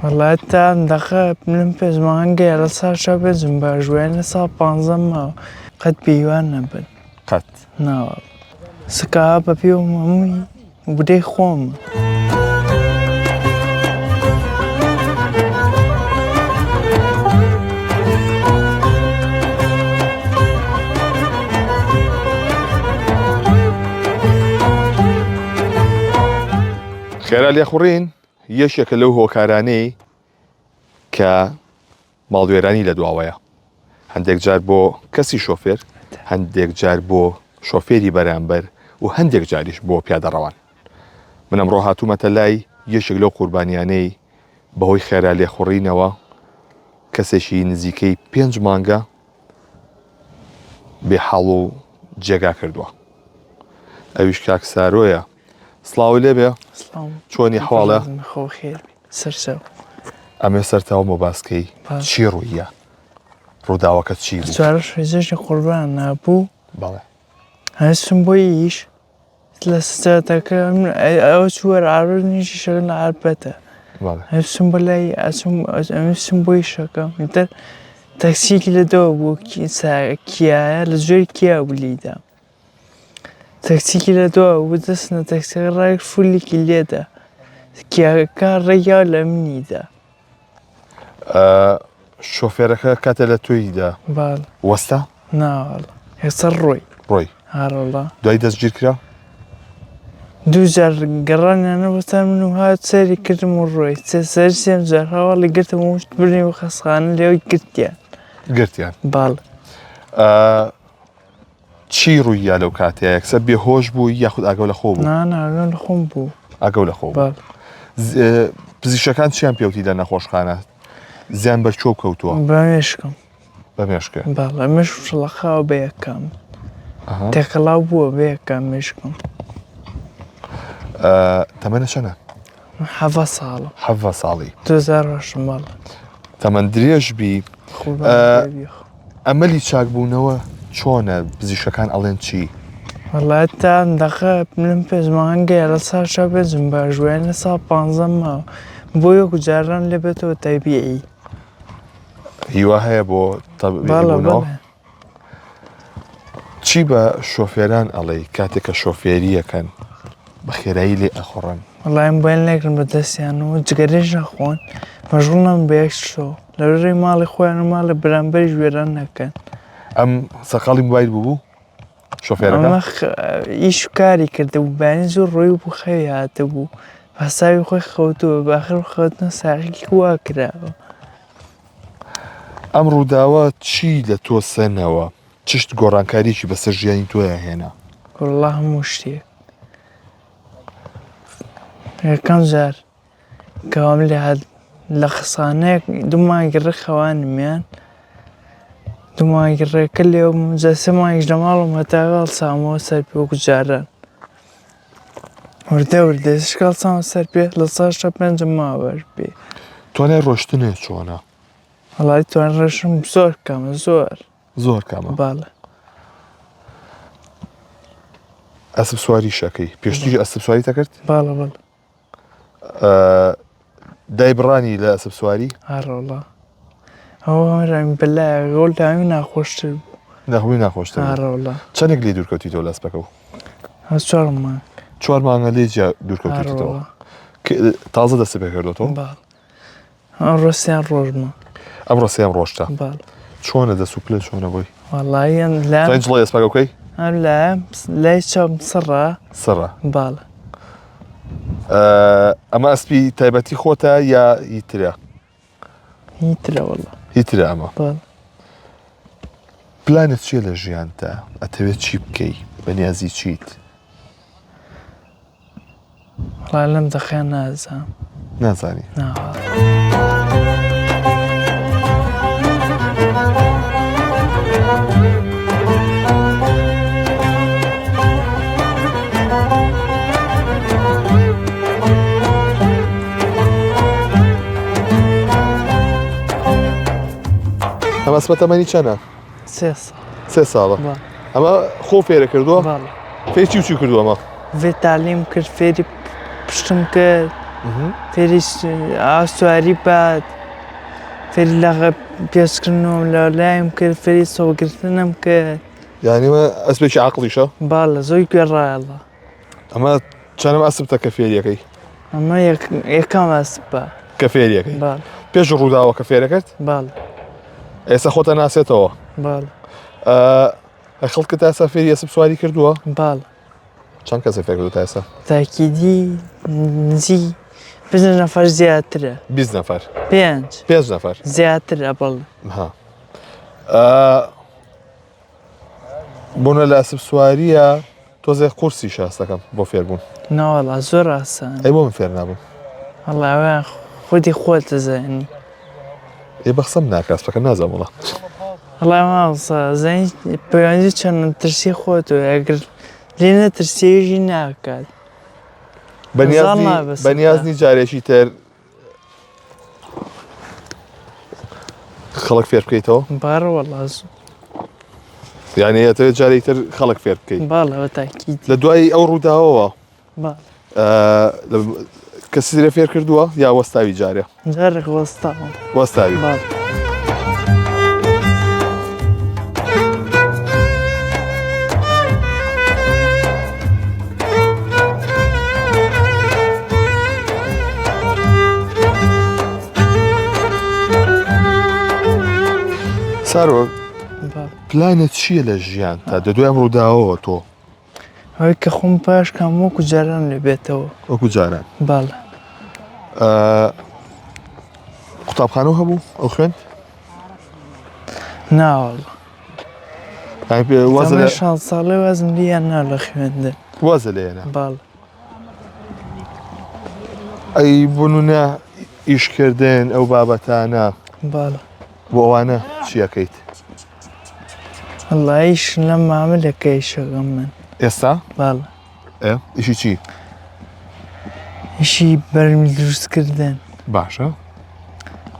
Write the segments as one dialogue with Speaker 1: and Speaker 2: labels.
Speaker 1: والله تا دقة من پێشمان گەیە ساشا بێزم باژوێنە سا 15 ماوە قەت پێیوان نەبن
Speaker 2: قەت
Speaker 1: ناوە سکا بە پێوم هەمووی بدەی خۆمە
Speaker 2: خێرا لێخوڕین یەکێکە لەو هۆکارانەی کە ماڵوێرانی لە دواوەیە هەندێک جار بۆ کەسی شۆفێر هەندێک جار بۆ شۆفێری بەرامبەر و هەندێک جاریش بۆ پیادەڕەوان من ئەمڕۆ هاتوومەتە لای یەکێک لەو قوربانیانەی بەهۆی خێرا لێخوڕینەوە کەسێکی نزیکەی 5 مانگە بێحاڵ و جێگا کردووە ئەویش کاک سارۆیە سڵاوی لێبێ چۆنی حواڵە ئەمێ سەرتاوە مۆباسکەی چی ڕوویە ڕووداوەکە چی بوو
Speaker 1: جارش ڕێزێکی قوربان نابوو
Speaker 2: بەڵێ
Speaker 1: هەستم بۆ ئیش لە سەرەتەکە ئەوە چووەرە ئاڕۆژنیشی شەکە لە ئاربەتە هەستم بە لای ئەویستم بۆ ئیشەکەم ئیتر تەکسیکی لەدەوە بوو کیایە لە زۆری کیا بوو لیدا تەکسیکی لەدەوە بوو دەستنە تەکسیەکە ڕایەک فولیکی لێدا کیاکە ڕێیا لە منیدا
Speaker 2: شۆفێرەکە کاتە لە تۆیدا وەستا؟
Speaker 1: ناوەڵە هێستا ڕۆی هاڕۆڵە
Speaker 2: دوای دەستگیر کرا؟
Speaker 1: دوو جار گەڕانیانە وەستا من و هات سەری کردم و ڕۆی سەر سێم جار هەواڵی گرتم و برنی و خەسخانە لێەوەی
Speaker 2: گرتیان
Speaker 1: باڵە
Speaker 2: چی ڕوویە لەو کاتەیە یەکسەر بێهۆش بوو یاخود ئاگەو لە خۆ بوو؟
Speaker 1: ئاگەو لە خۆم بوو
Speaker 2: ئاگەو لە خۆ بوو پزیشەکان چیان پێوتی لە نەخۆشخانە زیان بەرچۆ کەوتووە
Speaker 1: بەمێشکم
Speaker 2: بەمێشکە
Speaker 1: باڵە مێش شڵەخاوە بە یەکەم تێکەڵاو بووە بە یەکەم مێشکم
Speaker 2: تەمەنە چەنە؟
Speaker 1: 7 ساڵە
Speaker 2: 7 ساڵی
Speaker 1: 2010 ماڵ
Speaker 2: تەمەن درێژ بی ئەمەلی چاکبوونەوە چۆنە پزیشەکان ئەڵێن چی؟
Speaker 1: وەڵای تا دەقە من پێشمان گەیە لە ساشا بێزم باژوێنە سا 15 ماوە بۆ یەک جاران لێ بێتەوە تایبیعی
Speaker 2: هیوا هەیە بۆ تەبیعیبوونەوە؟ چی بە شۆفێران ئەڵێ کاتێک کە شۆفێریەکەن بە خێرایی لێ ئەخۆڕن؟
Speaker 1: وەڵای موبایل نێکردن بە دەستیانەوە جگەرێژ نەخۆن مەشغوڵ نەبن بە یەک شتەوە لە ڕێی ماڵی خۆیان و ماڵە بەرامبەریش وێران نەکەن
Speaker 2: ئەم سەقاڵی موبایل بوو شۆفێرەکە؟
Speaker 1: ئیش و کاری کردە بوو بانی زۆر ڕۆی بوو خەوی هاتە بوو هەساوی خۆی خەوتووە باخر خەوتنە ساقێکی وا کراوە
Speaker 2: ئەم ڕووداوە چی لە تۆ سەرنەوە چشت گۆڕانکاریی بەسەر ژیانی تۆیە هێنا؟
Speaker 1: وەڵڵا هەموو شتێک یەکەم جار کەوام لێ هات لە خسانەیەک دوو مانگی ڕێ خەوانمیان دوو مانگی ڕێکە لێوە جا 3 مانگیش لە ماڵم هەتاگەڵ سامەوە سەر پێ وەکو جاران وردە شکاڵ سامە سەر پێ لە 5 ماوەش پێ
Speaker 2: توانای ڕۆشتنێ چۆنە؟
Speaker 1: وەڵای توان ڕێشم زۆر کامە
Speaker 2: زۆر کامە
Speaker 1: باڵە
Speaker 2: ئەسب سواری شەکەی پێشتری ئەسب سواری تەکرد؟
Speaker 1: باڵە
Speaker 2: دایبڕانی لە ئەسب سواری؟
Speaker 1: هەڕۆڵە ئەوڕام بەلایە گۆڵ داوی ناخۆشتر بوو
Speaker 2: نەخۆی ناخۆشتر
Speaker 1: هەڕۆڵە
Speaker 2: چەندێک لێ دوورکەوتیتەوە لە ئەسپەکە و؟ 4 مانگە لێ دوورکەوتیتەوە تازە دەست پێ کردوەوە؟
Speaker 1: ئەمڕۆ 3 ڕۆژمە
Speaker 2: ئەمڕۆ 3 ڕۆژتە چۆنە دەست و پلە چۆنە بۆی؟
Speaker 1: وەڵایەن
Speaker 2: جڵی ئەسپەکەی؟
Speaker 1: لای چاوم سڕە باڵە
Speaker 2: ئەمە ئەسپی تایبەتی خۆتە یا هیترە؟
Speaker 1: هیترە وەڵڵا
Speaker 2: هیترە ئەمە پلانت چییە لە ژیانتە؟ ئەتەوێت چی بکەی؟ بەنیازی چیت؟
Speaker 1: وەڵای لەم دەخیان
Speaker 2: نازانی؟ ئەمە ئەسپە تەمەنی چەندە؟ 3 ساڵە ئەمە خۆ فێرە کردووە؟ فێری چی کردووە ئەمە؟
Speaker 1: فێر تاعلیم کرد فێری پشتم کرد فێری ئاسواری بات فێری لە پێشکردنەوە لە لایم کرد فێری سۆگرتنم کرد
Speaker 2: یعنی ئەسبێکی عەقڵیشە
Speaker 1: باڵە زۆی گوێڕایەڵە
Speaker 2: ئەمە چەندەم ئەسبتە کە فێریەکەی
Speaker 1: ئەمە یەکەم ئەسبە
Speaker 2: کە فێریەکەی
Speaker 1: باڵ
Speaker 2: پێش ڕووداوە کە فێرەکەت
Speaker 1: باڵ
Speaker 2: ئێستا خۆتە ناسێتەوە
Speaker 1: باڵ
Speaker 2: خەڵکت ئاسا فێری ئەسب سواری کردووە
Speaker 1: باڵ
Speaker 2: چەند کەسێک فێر کردو تا ئێستا
Speaker 1: تاکیدی نزی 5 نەفەر زیاترە
Speaker 2: 20 نەفەر
Speaker 1: 5
Speaker 2: نەفەر
Speaker 1: زیاترە بەڵ
Speaker 2: ها بوونە لە ئەسب سواریە تۆزێک قورسی شاستەکەم بۆ فێربوون
Speaker 1: ناوەڵا زۆر ئاسان
Speaker 2: ئەی بۆ من فێر نابووم
Speaker 1: هەڵاویان خودی خۆت دەزانی
Speaker 2: ێ بەخسەم ناکاسپەکە نازانم وڵا
Speaker 1: هەڵای ماوەسا زەنی پەیوەندی چەند ترسی خۆت و ئەگەر لێ نەترسێژی ناکات
Speaker 2: بەنیازنی جارێکی تر خەڵک فێر بکەیتەوە
Speaker 1: باڕەوەڵا
Speaker 2: یعنی ئەتەوێت جارێکی تر خەڵک فێر بکەیت
Speaker 1: باڵەوە تاکیدی
Speaker 2: لە دوای ئەو ڕووداوەوە
Speaker 1: باڵ
Speaker 2: کەسی لێ فێر کردووە یا وەستاوی جارێ
Speaker 1: جارێک وەستاوم
Speaker 2: وەستاوی
Speaker 1: باڵ
Speaker 2: سارۆ پلانت چییە لە ژیان تا دەدوای ئەم ڕووداوەوە تۆ
Speaker 1: ئەوەی کە خۆم پاش کام وەکو جاران لێ بێتەوە
Speaker 2: وەکو جاران
Speaker 1: باڵە
Speaker 2: قوتابخانە هەبوو ئەو خوێن
Speaker 1: ناوەڵ
Speaker 2: وازە
Speaker 1: 6 ساڵی وازم لیان نا لە خوێندن
Speaker 2: وازە لێنە
Speaker 1: باڵ
Speaker 2: ئەی بوونە ئیشکردن ئەو بابەتانە
Speaker 1: باڵە
Speaker 2: بۆ ئەوانە چیەکەیت
Speaker 1: هەڵایش لە ماملەکەی شەغەم من
Speaker 2: ئێستا
Speaker 1: باڵە
Speaker 2: ئیشی چی
Speaker 1: ئیشی بەرمی دروستکردن
Speaker 2: باشە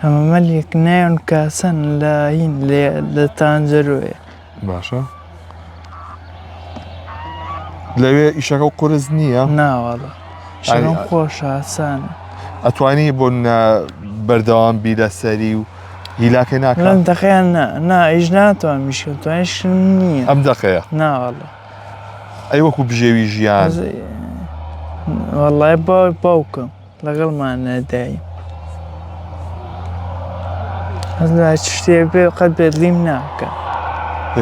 Speaker 1: ئەمەمەلێک نایۆن کاسن لە هین لە تانجەرۆیە
Speaker 2: باشە لەوێ ئیشەکە و قورس نییە
Speaker 1: ناوەڵە شەڕم خۆش ئاسانە
Speaker 2: ئەتوانی بۆ بەردەوام بی لەسەری و هیلاکە ناکە
Speaker 1: لەم دەخیان نا ئیش ناتوان میشە توانشم نییە
Speaker 2: ئەم دەقەیە
Speaker 1: ناوەڵە
Speaker 2: ئەی وەکو بژێوی ژیان
Speaker 1: وەڵای باوکم لەگەڵمان نەدایم هەز شتێ بێ قەت بێدلیم ناکە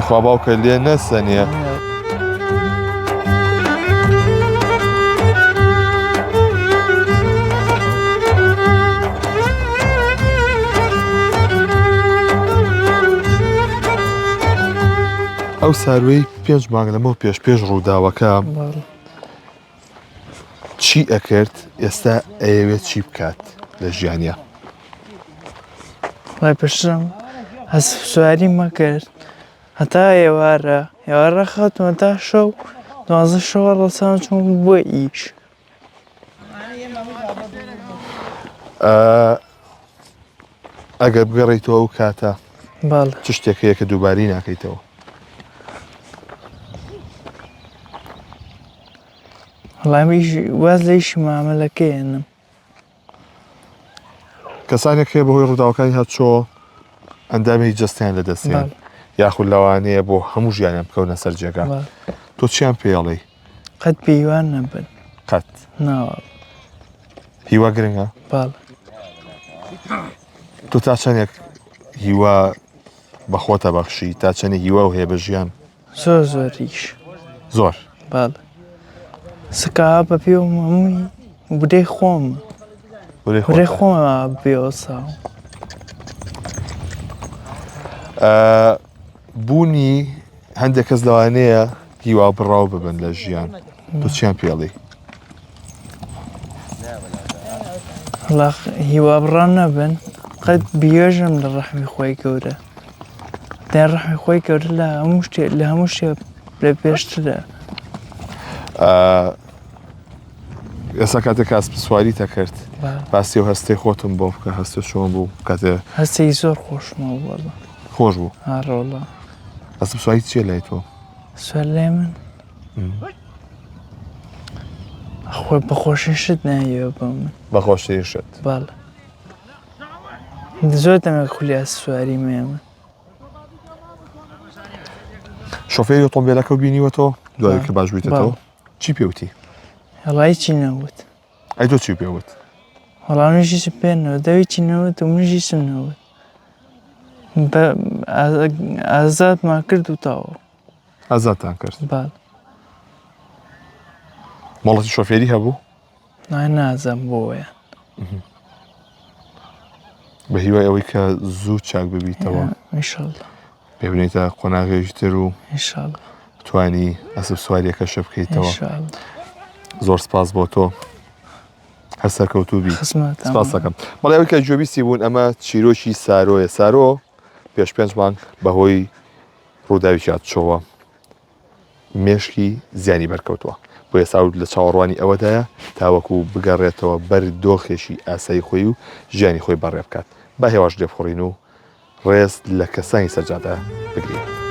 Speaker 2: خوا باوکە لێ نەسەنیە ئەو ساروەی 5 مانگ لەمەوە پێش ڕووداوەکە چی ئەکرد ئێستا ئەیەوێت چی بکات لە ژیانیا
Speaker 1: وای پشتم هەسب سواری مەکرد هەتا ئێوارە خاتمە تا شەو 12 شەوە ڕەسان چوون بۆ ئیش
Speaker 2: ئەگەر بگەڕێیتەوە ئەو کاتە
Speaker 1: باڵە
Speaker 2: چ شتێکەیە کە دووباری ناکەیتەوە
Speaker 1: وەڵامیش واز لە ئیشی مامەلەکەیەنم
Speaker 2: کەسانێک هەیە بەهۆی ڕووداوەکانی هاتچۆ ئەندامی جەستیان لە دەستیان یاخود لەوانەیە بۆ هەموو ژیانیان بکەونە سەر جێگا تۆ چیان پێڵێ
Speaker 1: قەت پێیوان نەبن
Speaker 2: قەت
Speaker 1: ناوە
Speaker 2: هیوا گرنگە
Speaker 1: باڵ
Speaker 2: تۆ تا چەندێک هیوا بەخۆتە بەخشی تا چەندی هیوا و هەیە بە ژیان
Speaker 1: زۆریش
Speaker 2: زۆر
Speaker 1: باڵ سکا بە پێم هەمووی بودەی خۆمە بودەی خۆمە بێەوە ساو
Speaker 2: بوونی هەندێک کەس لەوانەیە هیوا بڕاو ببن لە ژیان تۆ چیان پێڵی
Speaker 1: هیوا بڕان نەبن قەت بیێژم لە ڕەحمی خۆی گەورە دای ڕەحمی خۆی گەورە لە هەموو شتێ لە پێشترە
Speaker 2: ئێستا کاتێک ئەسپ سواری تەکرد باسی و هەستەی خۆتم بۆ بکە هەستە چۆن بوو کاتێ
Speaker 1: هەستەی زۆر خۆشمە وەڵە
Speaker 2: خۆش بوو
Speaker 1: هاڕۆڵە
Speaker 2: ئەسپ سواری چیە لای تۆ
Speaker 1: سوێر لێ من خۆی بەخۆشیشت نایەوە بە من
Speaker 2: بەخۆشترین شت
Speaker 1: باڵە زۆر دەمە خولی سواری مێمە
Speaker 2: شۆفێری ئۆتۆمبیلەکە و بینیوە تۆ دوای کە باش بوویتەوە
Speaker 1: باڵ.
Speaker 2: چی پێوتی؟
Speaker 1: هەڵایی چی نەوت
Speaker 2: ئەی تۆ چی پێوت؟
Speaker 1: هەڵاونیشی پێنەوە دەوی چی نەوت و منیشی چم نەوت ئازادمان کرد و تاوە
Speaker 2: ئازادتان کرد
Speaker 1: باڵ
Speaker 2: مۆڵەتی شۆفێری هەبوو؟
Speaker 1: نای نازەم بۆیە
Speaker 2: بە هیوای ئەوەی کە زوو چاک ببیتەوە
Speaker 1: ئینشاڵڵا
Speaker 2: پێبنێتە قۆناغێژتر و
Speaker 1: ئینشاڵڵا
Speaker 2: توانی ئەسب سواریەکە شە بکەیتەوە
Speaker 1: ئینشاڵڵا
Speaker 2: زۆر سپاس بۆ تۆ هەر سەرکەوتوو بی
Speaker 1: خزمەتە
Speaker 2: سپاس دەکەم بەڵێ ئەوەی کە گوێبیستی بوون ئەمە چیرۆکی سارۆیە سارۆ پێش 5 مانگ بەهۆی ڕووداوی هاتچۆوە مێشکی زیانی بەرکەوتووە بۆ ێستا لە چاوەڕوانی ئەوەدایە تاوەکو بگەڕێتەوە بەر دۆخێشی ئاسایی خۆی و ژیانی خۆی بەڕێ بکات با هێواش لێبخۆڕین و ڕێز لە کەسانی سەرجادە بگرێت.